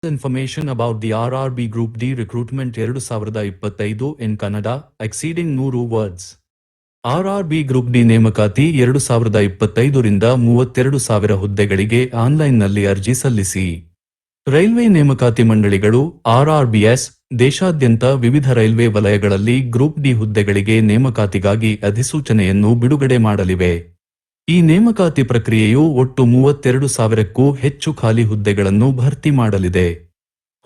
Information about the RRB Group D recruitment 2025 in Kannada, exceeding 100 words. RRB group D ನೇಮಕಾತಿ 2025ರಿಂದ 32,000 ಹುದ್ದೆಗಳಿಗೆ ಆನ್ಲೈನ್ನಲ್ಲಿ ಅರ್ಜಿ ಸಲ್ಲಿಸಿ. ರೈಲ್ವೆ ನೇಮಕಾತಿ ಮಂಡಳಿಗಳು RRBS ದೇಶಾದ್ಯಂತ ವಿವಿಧ ರೈಲ್ವೆ ವಲಯಗಳಲ್ಲಿ ಗ್ರೂಪ್ ಡಿ ಹುದ್ದೆಗಳಿಗೆ ನೇಮಕಾತಿಗಾಗಿ ಅಧಿಸೂಚನೆಯನ್ನು ಬಿಡುಗಡೆ ಮಾಡಲಿವೆ. ಈ ನೇಮಕಾತಿ ಪ್ರಕ್ರಿಯೆಯು ಒಟ್ಟು 32,000ಕ್ಕೂ ಹೆಚ್ಚು ಖಾಲಿ ಹುದ್ದೆಗಳನ್ನು ಭರ್ತಿ ಮಾಡಲಿದೆ.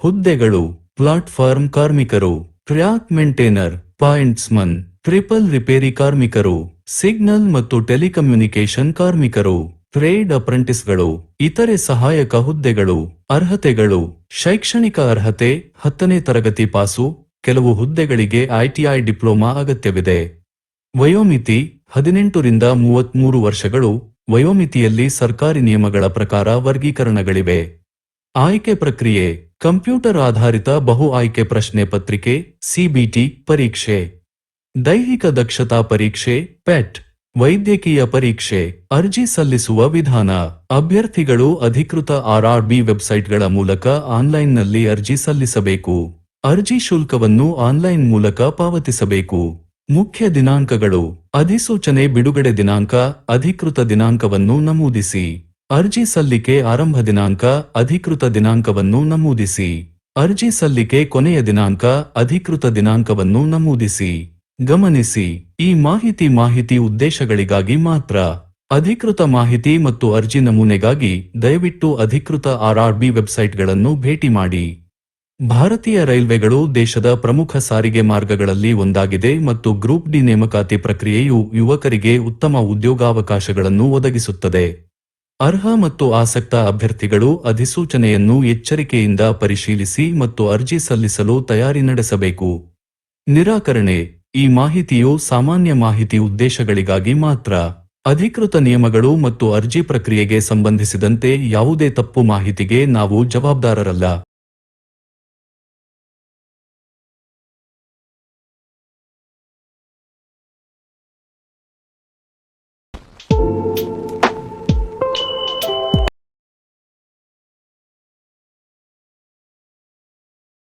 ಹುದ್ದೆಗಳು: ಪ್ಲಾಟ್ಫಾರ್ಮ್ ಕಾರ್ಮಿಕರು, ಟ್ರ್ಯಾಕ್ ಮೇಂಟೇನರ್, ಪಾಯಿಂಟ್ಸ್ಮನ್, ಟ್ರಿಪಲ್ ರಿಪೇರಿ ಕಾರ್ಮಿಕರು, ಸಿಗ್ನಲ್ ಮತ್ತು ಟೆಲಿಕಮ್ಯುನಿಕೇಷನ್ ಕಾರ್ಮಿಕರು, ಟ್ರೇಡ್ ಅಪ್ರೆಂಟಿಸ್ಗಳು, ಇತರೆ ಸಹಾಯಕ ಹುದ್ದೆಗಳು. ಅರ್ಹತೆಗಳು: ಶೈಕ್ಷಣಿಕ ಅರ್ಹತೆ 10ನೇ ತರಗತಿ ಪಾಸು, ಕೆಲವು ಹುದ್ದೆಗಳಿಗೆ ITI ಡಿಪ್ಲೊಮಾ ಅಗತ್ಯವಿದೆ. ವಯೋಮಿತಿ 18ರಿಂದ 33 ವರ್ಷಗಳು. ವಯೋಮಿತಿಯಲ್ಲಿ ಸರ್ಕಾರಿ ನಿಯಮಗಳ ಪ್ರಕಾರ ವರ್ಗೀಕರಣಗಳಿವೆ. ಆಯ್ಕೆ ಪ್ರಕ್ರಿಯೆ: ಕಂಪ್ಯೂಟರ್ ಆಧಾರಿತ ಬಹು ಆಯ್ಕೆ ಪ್ರಶ್ನೆ ಪತ್ರಿಕೆ CBT ಪರೀಕ್ಷೆ, ದೈಹಿಕ ದಕ್ಷತಾ ಪರೀಕ್ಷೆ PET, ವೈದ್ಯಕೀಯ ಪರೀಕ್ಷೆ. ಅರ್ಜಿ ಸಲ್ಲಿಸುವ ವಿಧಾನ: ಅಭ್ಯರ್ಥಿಗಳು ಅಧಿಕೃತ RRB ವೆಬ್ಸೈಟ್ಗಳ ಮೂಲಕ ಆನ್ಲೈನ್ನಲ್ಲಿ ಅರ್ಜಿ ಸಲ್ಲಿಸಬೇಕು. ಅರ್ಜಿ ಶುಲ್ಕವನ್ನು ಆನ್ಲೈನ್ ಮೂಲಕ ಪಾವತಿಸಬೇಕು. ಮುಖ್ಯ ದಿನಾಂಕಗಳು: ಅಧಿಸೂಚನೆ ಬಿಡುಗಡೆ ದಿನಾಂಕ, ಅಧಿಕೃತ ದಿನಾಂಕವನ್ನು ನಮೂದಿಸಿ. ಅರ್ಜಿ ಸಲ್ಲಿಕೆ ಆರಂಭ ದಿನಾಂಕ, ಅಧಿಕೃತ ದಿನಾಂಕವನ್ನು ನಮೂದಿಸಿ. ಅರ್ಜಿ ಸಲ್ಲಿಕೆ ಕೊನೆಯ ದಿನಾಂಕ, ಅಧಿಕೃತ ದಿನಾಂಕವನ್ನು ನಮೂದಿಸಿ. ಗಮನಿಸಿ, ಈ ಮಾಹಿತಿ ಉದ್ದೇಶಗಳಿಗಾಗಿ ಮಾತ್ರ. ಅಧಿಕೃತ ಮಾಹಿತಿ ಮತ್ತು ಅರ್ಜಿ ನಮೂನೆಗಾಗಿ ದಯವಿಟ್ಟು ಅಧಿಕೃತ RRB ವೆಬ್ಸೈಟ್ಗಳನ್ನು ಭೇಟಿ ಮಾಡಿ. ಭಾರತೀಯ ರೈಲ್ವೆಗಳು ದೇಶದ ಪ್ರಮುಖ ಸಾರಿಗೆ ಮಾರ್ಗಗಳಲ್ಲಿ ಒಂದಾಗಿದೆ ಮತ್ತು ಗ್ರೂಪ್ ಡಿ ನೇಮಕಾತಿ ಪ್ರಕ್ರಿಯೆಯು ಯುವಕರಿಗೆ ಉತ್ತಮ ಉದ್ಯೋಗಾವಕಾಶಗಳನ್ನು ಒದಗಿಸುತ್ತದೆ. ಅರ್ಹ ಮತ್ತು ಆಸಕ್ತ ಅಭ್ಯರ್ಥಿಗಳು ಅಧಿಸೂಚನೆಯನ್ನು ಎಚ್ಚರಿಕೆಯಿಂದ ಪರಿಶೀಲಿಸಿ ಮತ್ತು ಅರ್ಜಿ ಸಲ್ಲಿಸಲು ತಯಾರಿ ನಡೆಸಬೇಕು. ನಿರಾಕರಣೆ: ಈ ಮಾಹಿತಿಯು ಸಾಮಾನ್ಯ ಮಾಹಿತಿ ಉದ್ದೇಶಗಳಿಗಾಗಿ ಮಾತ್ರ. ಅಧಿಕೃತ ನಿಯಮಗಳು ಮತ್ತು ಅರ್ಜಿ ಪ್ರಕ್ರಿಯೆಗೆ ಸಂಬಂಧಿಸಿದಂತೆ ಯಾವುದೇ ತಪ್ಪು ಮಾಹಿತಿಗೆ ನಾವು ಜವಾಬ್ದಾರರಲ್ಲ.